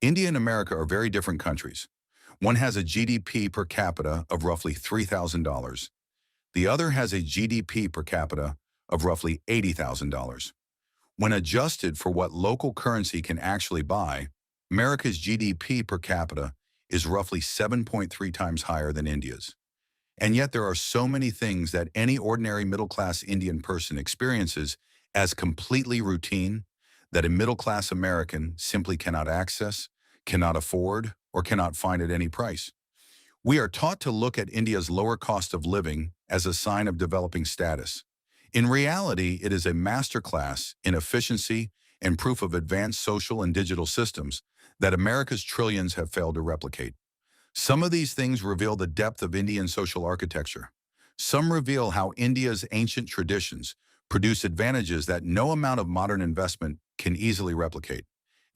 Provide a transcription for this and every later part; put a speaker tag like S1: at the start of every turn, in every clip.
S1: India and America are very different countries. One has a GDP per capita of roughly $3,000. The other has a GDP per capita of roughly $80,000. When adjusted for what local currency can actually buy, America's GDP per capita is roughly 7.3 times higher than India's. And yet there are so many things that any ordinary middle-class Indian person experiences as completely routine that a middle-class American simply cannot access, cannot afford, or cannot find at any price. We are taught to look at India's lower cost of living as a sign of developing status. In reality, it is a masterclass in efficiency and proof of advanced social and digital systems that America's trillions have failed to replicate. Some of these things reveal the depth of Indian social architecture. Some reveal how India's ancient traditions produce advantages that no amount of modern investment can easily replicate.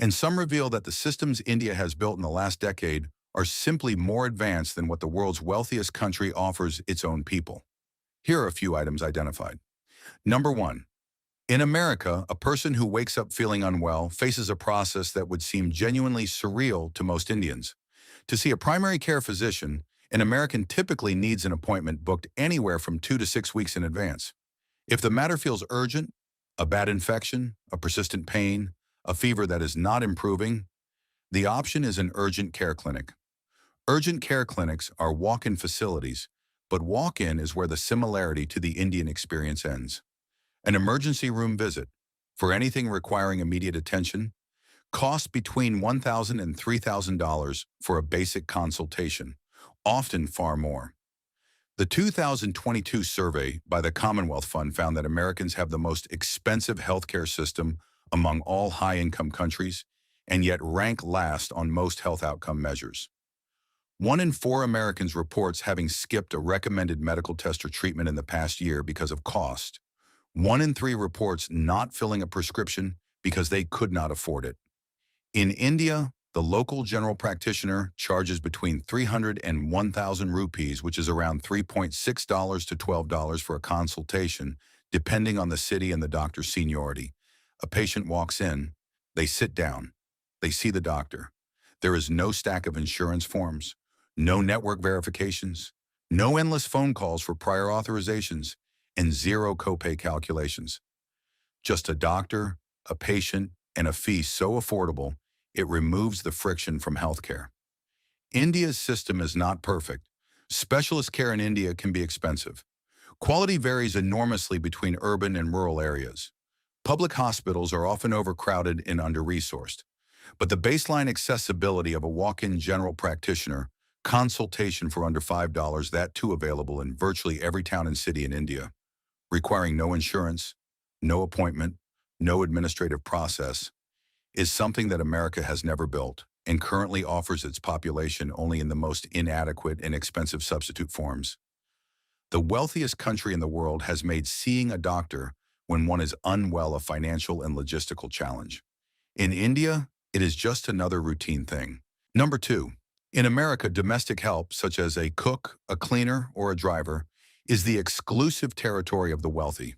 S1: And some reveal that the systems India has built in the last decade are simply more advanced than what the world's wealthiest country offers its own people. Here are a few items identified. Number one, in America, a person who wakes up feeling unwell faces a process that would seem genuinely surreal to most Indians. To see a primary care physician, an American typically needs an appointment booked anywhere from 2 to 6 weeks in advance. If the matter feels urgent, a bad infection, a persistent pain, a fever that is not improving, the option is an urgent care clinic. Urgent care clinics are walk-in facilities, but walk-in is where the similarity to the Indian experience ends. An emergency room visit, for anything requiring immediate attention, costs between $1,000 and $3,000 for a basic consultation, often far more. The 2022 survey by the Commonwealth Fund found that Americans have the most expensive healthcare system among all high-income countries, and yet rank last on most health outcome measures. 1 in 4 Americans reports having skipped a recommended medical test or treatment in the past year because of cost. 1 in 3 reports not filling a prescription because they could not afford it. In India, the local general practitioner charges between 300 and 1,000 rupees, which is around $3.6 to $12 for a consultation, depending on the city and the doctor's seniority. A patient walks in, they sit down, they see the doctor. There is no stack of insurance forms, no network verifications, no endless phone calls for prior authorizations, and zero copay calculations. Just a doctor, a patient, and a fee so affordable, it removes the friction from healthcare. India's system is not perfect. Specialist care in India can be expensive. Quality varies enormously between urban and rural areas. Public hospitals are often overcrowded and under-resourced. But the baseline accessibility of a walk-in general practitioner, consultation for under $5, that too available in virtually every town and city in India, requiring no insurance, no appointment, no administrative process, is something that America has never built and currently offers its population only in the most inadequate and expensive substitute forms. The wealthiest country in the world has made seeing a doctor when one is unwell a financial and logistical challenge. In India, it is just another routine thing. Number 2, in America, domestic help, such as a cook, a cleaner, or a driver, is the exclusive territory of the wealthy.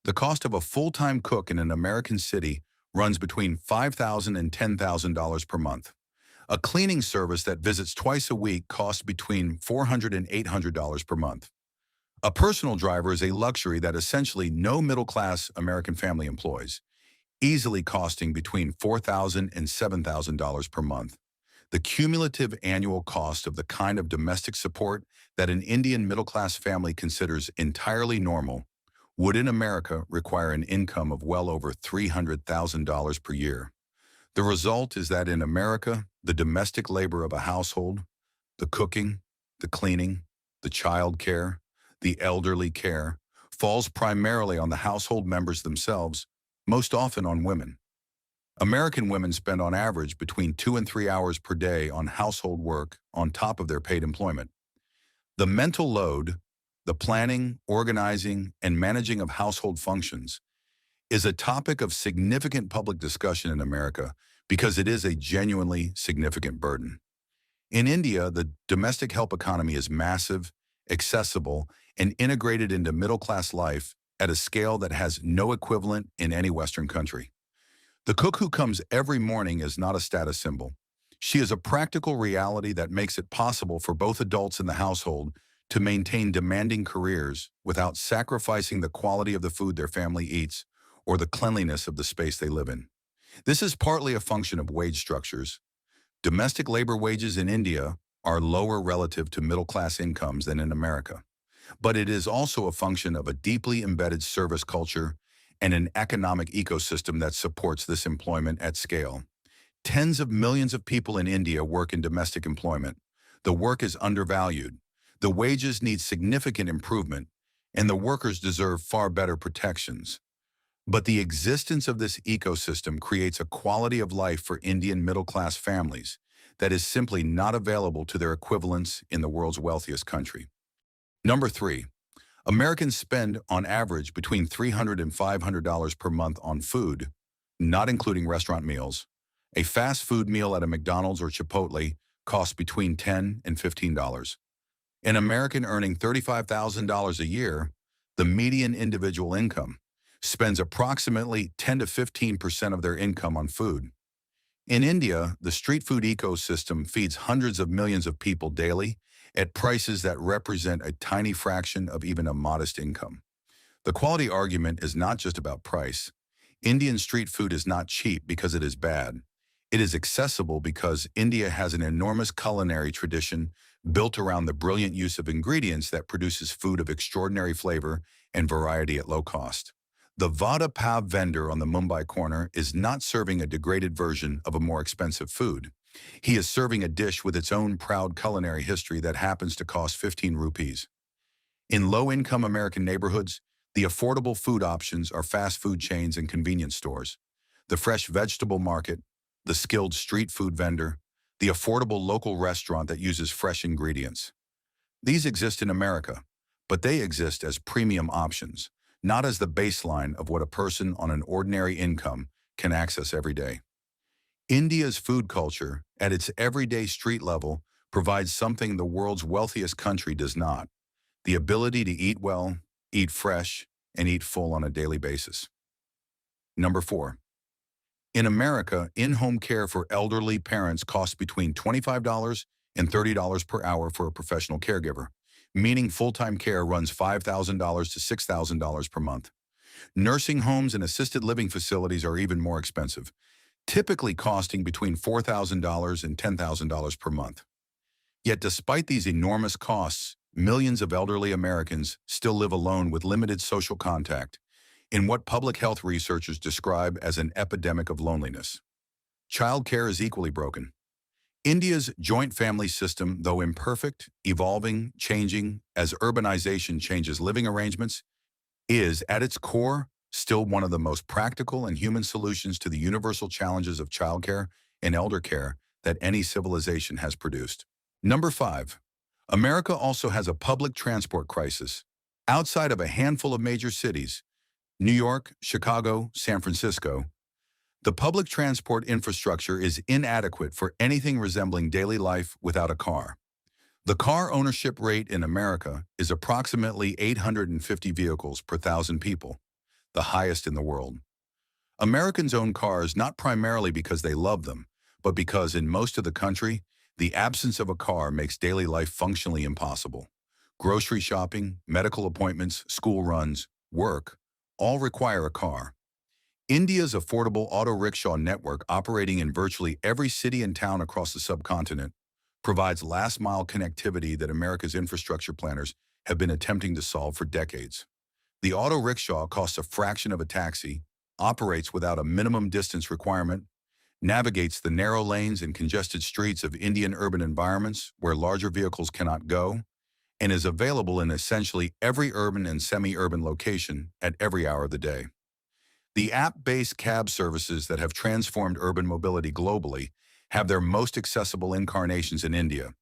S1: The cost of a full-time cook in an American city runs between $5,000 and $10,000 per month. A cleaning service that visits twice a week costs between $400 and $800 per month. A personal driver is a luxury that essentially no middle-class American family employs, easily costing between $4,000 and $7,000 per month. The cumulative annual cost of the kind of domestic support that an Indian middle-class family considers entirely normal would in America require an income of well over $300,000 per year. The result is that in America, the domestic labor of a household, the cooking, the cleaning, the child care, the elderly care, falls primarily on the household members themselves, most often on women. American women spend on average between 2 and 3 hours per day on household work on top of their paid employment. The mental load, the planning, organizing, and managing of household functions is a topic of significant public discussion in America because it is a genuinely significant burden. In India, the domestic help economy is massive, accessible, and integrated into middle-class life at a scale that has no equivalent in any Western country. The cook who comes every morning is not a status symbol. She is a practical reality that makes it possible for both adults in the household to maintain demanding careers without sacrificing the quality of the food their family eats or the cleanliness of the space they live in. This is partly a function of wage structures. Domestic labor wages in India are lower relative to middle-class incomes than in America, but it is also a function of a deeply embedded service culture and an economic ecosystem that supports this employment at scale. Tens of millions of people in India work in domestic employment. The work is undervalued. The wages need significant improvement, and the workers deserve far better protections. But the existence of this ecosystem creates a quality of life for Indian middle-class families that is simply not available to their equivalents in the world's wealthiest country. Number 3. Americans spend, on average, between $300 and $500 per month on food, not including restaurant meals. A fast food meal at a McDonald's or Chipotle costs between $10 and $15. An American earning $35,000 a year, the median individual income, spends approximately 10 to 15% of their income on food. In India, the street food ecosystem feeds hundreds of millions of people daily at prices that represent a tiny fraction of even a modest income. The quality argument is not just about price. Indian street food is not cheap because it is bad. It is accessible because India has an enormous culinary tradition built around the brilliant use of ingredients that produces food of extraordinary flavor and variety at low cost. The vada pav vendor on the Mumbai corner is not serving a degraded version of a more expensive food. He is serving a dish with its own proud culinary history that happens to cost 15 rupees. In low-income American neighborhoods, the affordable food options are fast food chains and convenience stores. The fresh vegetable market, the skilled street food vendor, the affordable local restaurant that uses fresh ingredients. These exist in America, but they exist as premium options, not as the baseline of what a person on an ordinary income can access every day. India's food culture, at its everyday street level, provides something the world's wealthiest country does not: the ability to eat well, eat fresh, and eat full on a daily basis. Number 4. In America, in-home care for elderly parents costs between $25 and $30 per hour for a professional caregiver, meaning full-time care runs $5,000 to $6,000 per month. Nursing homes and assisted living facilities are even more expensive, typically costing between $4,000 and $10,000 per month. Yet despite these enormous costs, millions of elderly Americans still live alone with limited social contact, in what public health researchers describe as an epidemic of loneliness. Childcare is equally broken. India's joint family system, though imperfect, evolving, changing as urbanization changes living arrangements, is, at its core, still one of the most practical and human solutions to the universal challenges of childcare and elder care that any civilization has produced. Number 5. America also has a public transport crisis. Outside of a handful of major cities, New York, Chicago, San Francisco, the public transport infrastructure is inadequate for anything resembling daily life without a car. The car ownership rate in America is approximately 850 vehicles per 1,000 people, the highest in the world. Americans own cars not primarily because they love them, but because in most of the country, the absence of a car makes daily life functionally impossible. Grocery shopping, medical appointments, school runs, work, all require a car. India's affordable auto rickshaw network, operating in virtually every city and town across the subcontinent, provides last-mile connectivity that America's infrastructure planners have been attempting to solve for decades. The auto rickshaw costs a fraction of a taxi, operates without a minimum distance requirement, navigates the narrow lanes and congested streets of Indian urban environments where larger vehicles cannot go, and is available in essentially every urban and semi-urban location at every hour of the day. The app-based cab services that have transformed urban mobility globally have their most accessible incarnations in India,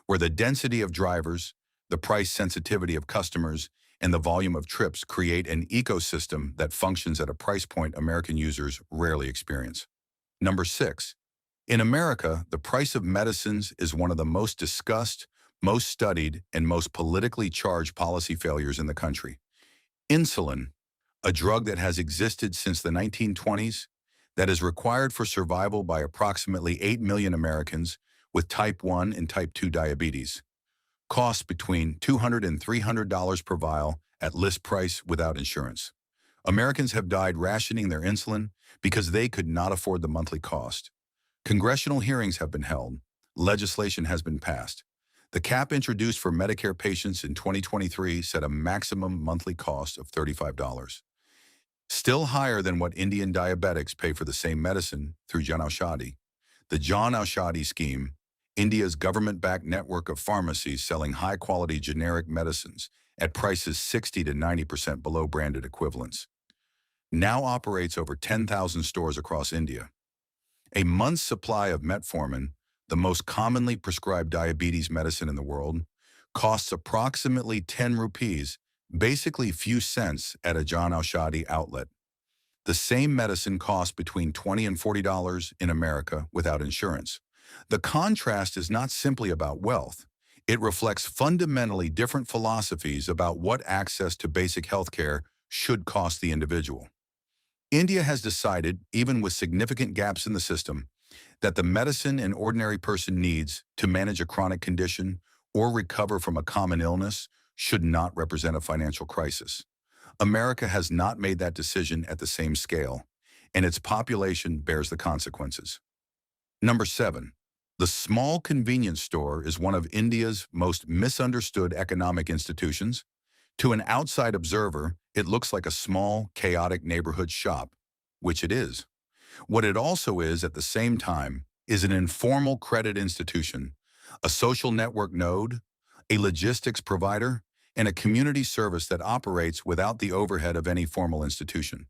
S1: where the density of drivers, the price sensitivity of customers, and the volume of trips create an ecosystem that functions at a price point American users rarely experience. Number 6. In America, the price of medicines is one of the most discussed, most studied, and most politically charged policy failures in the country. Insulin, a drug that has existed since the 1920s, that is required for survival by approximately 8 million Americans with type 1 and type 2 diabetes. Costs between $200 and $300 per vial at list price without insurance. Americans have died rationing their insulin because they could not afford the monthly cost. Congressional hearings have been held. Legislation has been passed. The cap introduced for Medicare patients in 2023 set a maximum monthly cost of $35, still higher than what Indian diabetics pay for the same medicine through Aushadhi. The Aushadhi scheme, India's government-backed network of pharmacies selling high-quality generic medicines at prices 60 to 90% below branded equivalents, now operates over 10,000 stores across India. A month's supply of metformin, the most commonly prescribed diabetes medicine in the world, costs approximately 10 rupees, basically few cents at a Jan Aushadhi outlet. The same medicine costs between $20 and $40 in America without insurance. The contrast is not simply about wealth. It reflects fundamentally different philosophies about what access to basic healthcare should cost the individual. India has decided, even with significant gaps in the system, that the medicine an ordinary person needs to manage a chronic condition or recover from a common illness should not represent a financial crisis. America has not made that decision at the same scale, and its population bears the consequences. Number 7. The small convenience store is one of India's most misunderstood economic institutions. To an outside observer, it looks like a small, chaotic neighborhood shop, which it is. What it also is at the same time is an informal credit institution, a social network node, a logistics provider, and a community service that operates without the overhead of any formal institution.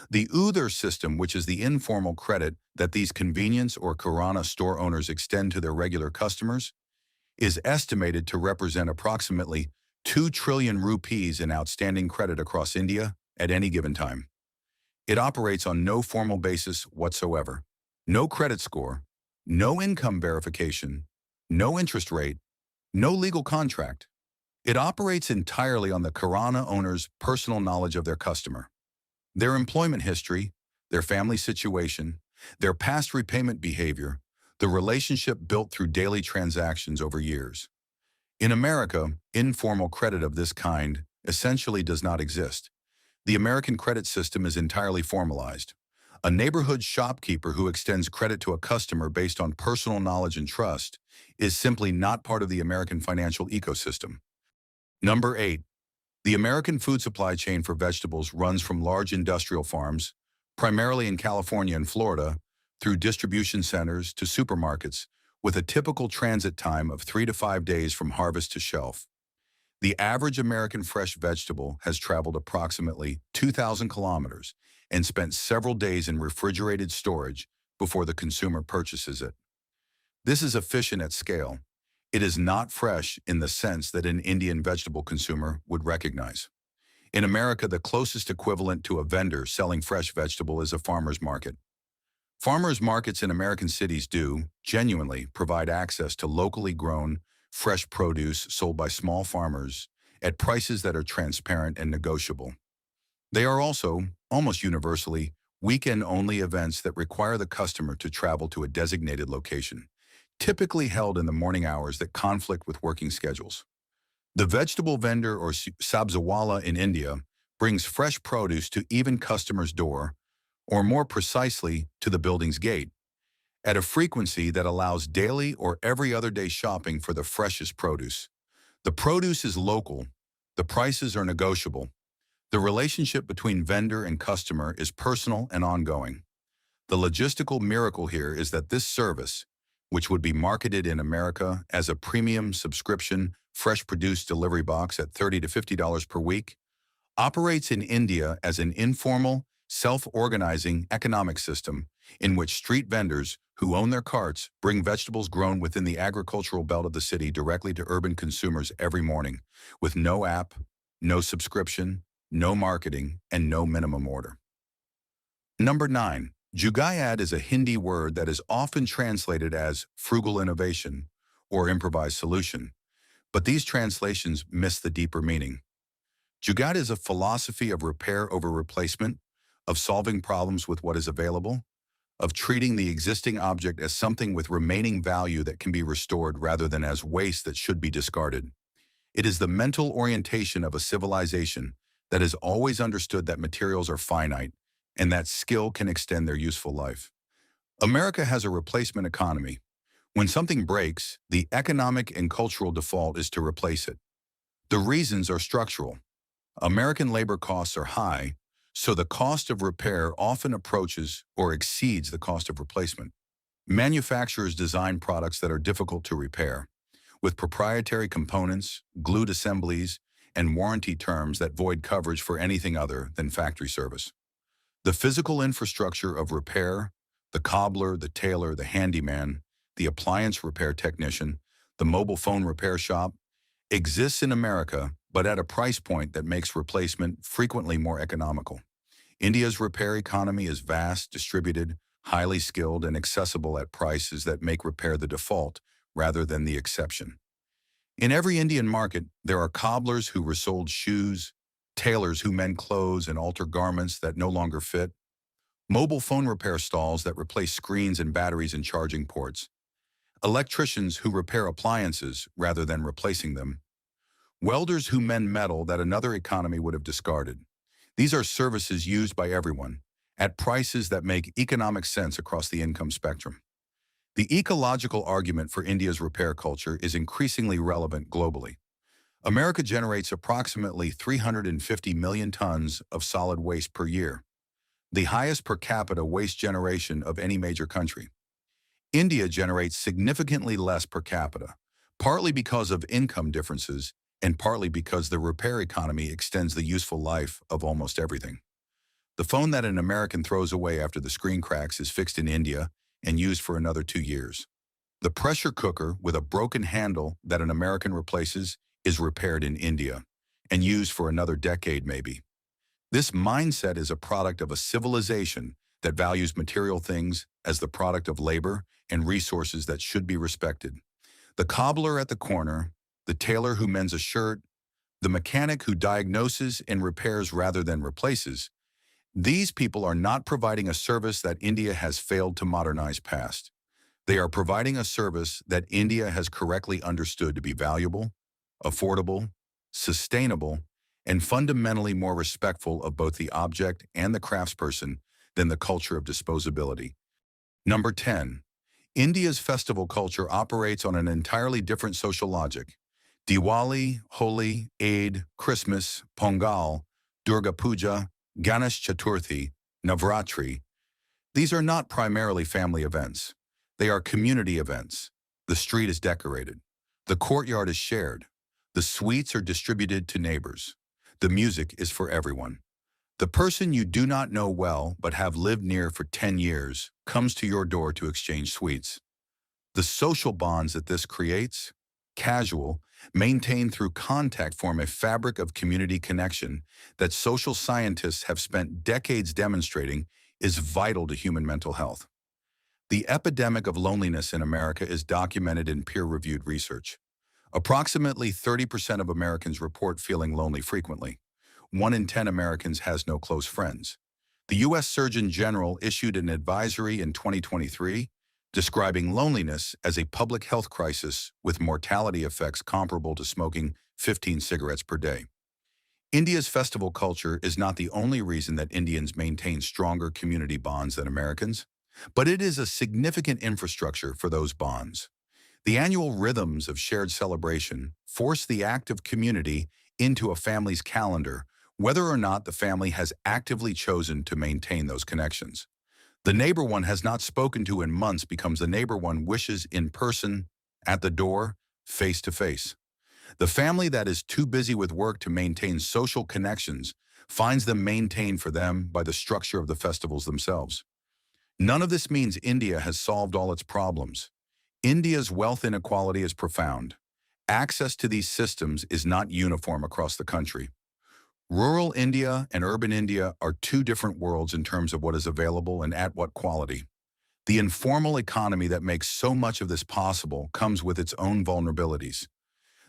S1: The Udher system, which is the informal credit that these convenience or kirana store owners extend to their regular customers, is estimated to represent approximately 2 trillion rupees in outstanding credit across India at any given time. It operates on no formal basis whatsoever. No credit score, no income verification, no interest rate, no legal contract. It operates entirely on the kirana owner's personal knowledge of their customer, their employment history, their family situation, their past repayment behavior, the relationship built through daily transactions over years. In America, informal credit of this kind essentially does not exist. The American credit system is entirely formalized. A neighborhood shopkeeper who extends credit to a customer based on personal knowledge and trust is simply not part of the American financial ecosystem. Number 8. The American food supply chain for vegetables runs from large industrial farms, primarily in California and Florida, through distribution centers to supermarkets, with a typical transit time of 3 to 5 days from harvest to shelf. The average American fresh vegetable has traveled approximately 2,000 kilometers and spent several days in refrigerated storage before the consumer purchases it. This is efficient at scale. It is not fresh in the sense that an Indian vegetable consumer would recognize. In America, the closest equivalent to a vendor selling fresh vegetable is a farmer's market. Farmers markets in American cities do, genuinely, provide access to locally grown, fresh produce sold by small farmers at prices that are transparent and negotiable. They are also, almost universally, weekend-only events that require the customer to travel to a designated location, typically held in the morning hours that conflict with working schedules. The vegetable vendor or sabziwala in India brings fresh produce to even customers' door, or more precisely, to the building's gate, at a frequency that allows daily or every other day shopping for the freshest produce. The produce is local, the prices are negotiable. The relationship between vendor and customer is personal and ongoing. The logistical miracle here is that this service, which would be marketed in America as a premium subscription fresh produce delivery box at $30 to $50 per week, operates in India as an informal, self-organizing economic system in which street vendors who own their carts bring vegetables grown within the agricultural belt of the city directly to urban consumers every morning, with no app, no subscription, no marketing, and no minimum order. Number 9. Jugaad is a Hindi word that is often translated as frugal innovation or improvised solution, but these translations miss the deeper meaning. Jugaad is a philosophy of repair over replacement, of solving problems with what is available, of treating the existing object as something with remaining value that can be restored rather than as waste that should be discarded. It is the mental orientation of a civilization that has always understood that materials are finite and that skill can extend their useful life. America has a replacement economy. When something breaks, the economic and cultural default is to replace it. The reasons are structural. American labor costs are high, so the cost of repair often approaches or exceeds the cost of replacement. Manufacturers design products that are difficult to repair, with proprietary components, glued assemblies, and warranty terms that void coverage for anything other than factory service. The physical infrastructure of repair, the cobbler, the tailor, the handyman, the appliance repair technician, the mobile phone repair shop, exists in America, but at a price point that makes replacement frequently more economical. India's repair economy is vast, distributed, highly skilled, and accessible at prices that make repair the default rather than the exception. In every Indian market, there are cobblers who resold shoes, tailors who mend clothes and alter garments that no longer fit, mobile phone repair stalls that replace screens and batteries and charging ports, electricians who repair appliances rather than replacing them, welders who mend metal that another economy would have discarded. These are services used by everyone, at prices that make economic sense across the income spectrum. The ecological argument for India's repair culture is increasingly relevant globally. America generates approximately 350 million tons of solid waste per year, the highest per capita waste generation of any major country. India generates significantly less per capita, partly because of income differences and partly because the repair economy extends the useful life of almost everything. The phone that an American throws away after the screen cracks is fixed in India and used for another 2 years. The pressure cooker with a broken handle that an American replaces is repaired in India and used for another decade maybe. This mindset is a product of a civilization that values material things as the product of labor and resources that should be respected. The cobbler at the corner, the tailor who mends a shirt, the mechanic who diagnoses and repairs rather than replaces, these people are not providing a service that India has failed to modernize past. They are providing a service that India has correctly understood to be valuable, affordable, sustainable, and fundamentally more respectful of both the object and the craftsperson than the culture of disposability. Number 10. India's festival culture operates on an entirely different social logic. Diwali, Holi, Eid, Christmas, Pongal, Durga Puja, Ganesh Chaturthi, Navratri. These are not primarily family events. They are community events. The street is decorated. The courtyard is shared. The sweets are distributed to neighbors. The music is for everyone. The person you do not know well but have lived near for 10 years comes to your door to exchange sweets. The social bonds that this creates, casual, maintained through contact, form a fabric of community connection that social scientists have spent decades demonstrating is vital to human mental health. The epidemic of loneliness in America is documented in peer-reviewed research. Approximately 30% of Americans report feeling lonely frequently. 1 in 10 Americans has no close friends. The U.S. Surgeon General issued an advisory in 2023 describing loneliness as a public health crisis with mortality effects comparable to smoking 15 cigarettes per day. India's festival culture is not the only reason that Indians maintain stronger community bonds than Americans, but it is a significant infrastructure for those bonds. The annual rhythms of shared celebration force the active community into a family's calendar, whether or not the family has actively chosen to maintain those connections. The neighbor one has not spoken to in months becomes the neighbor one wishes in person, at the door, face to face. The family that is too busy with work to maintain social connections finds them maintained for them by the structure of the festivals themselves. None of this means India has solved all its problems. India's wealth inequality is profound. Access to these systems is not uniform across the country. Rural India and urban India are two different worlds in terms of what is available and at what quality. The informal economy that makes so much of this possible comes with its own vulnerabilities.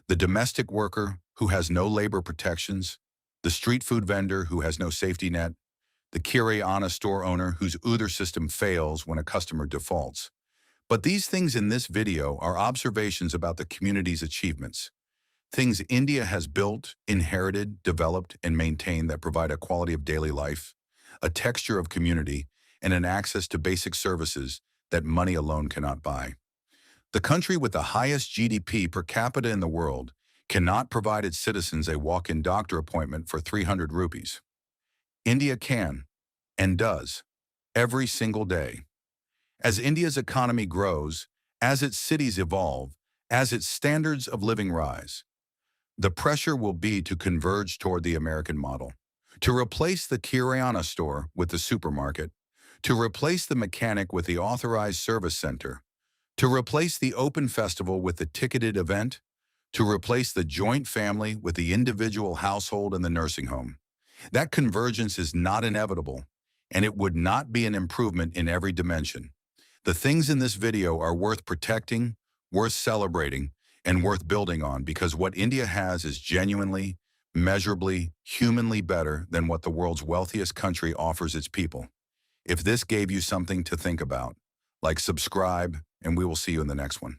S1: The domestic worker who has no labor protections, the street food vendor who has no safety net, the kirana store owner whose Uber system fails when a customer defaults. But these things in this video are observations about the community's achievements. Things India has built, inherited, developed, and maintained that provide a quality of daily life, a texture of community, and an access to basic services that money alone cannot buy. The country with the highest GDP per capita in the world cannot provide its citizens a walk-in doctor appointment for 300 rupees. India can, and does, every single day. As India's economy grows, as its cities evolve, as its standards of living rise, the pressure will be to converge toward the American model, to replace the kirana store with the supermarket, to replace the mechanic with the authorized service center, to replace the open festival with the ticketed event, to replace the joint family with the individual household and the nursing home. That convergence is not inevitable, and it would not be an improvement in every dimension. The things in this video are worth protecting, worth celebrating, and worth building on because what India has is genuinely, measurably, humanly better than what the world's wealthiest country offers its people. If this gave you something to think about, like, subscribe, and we will see you in the next one.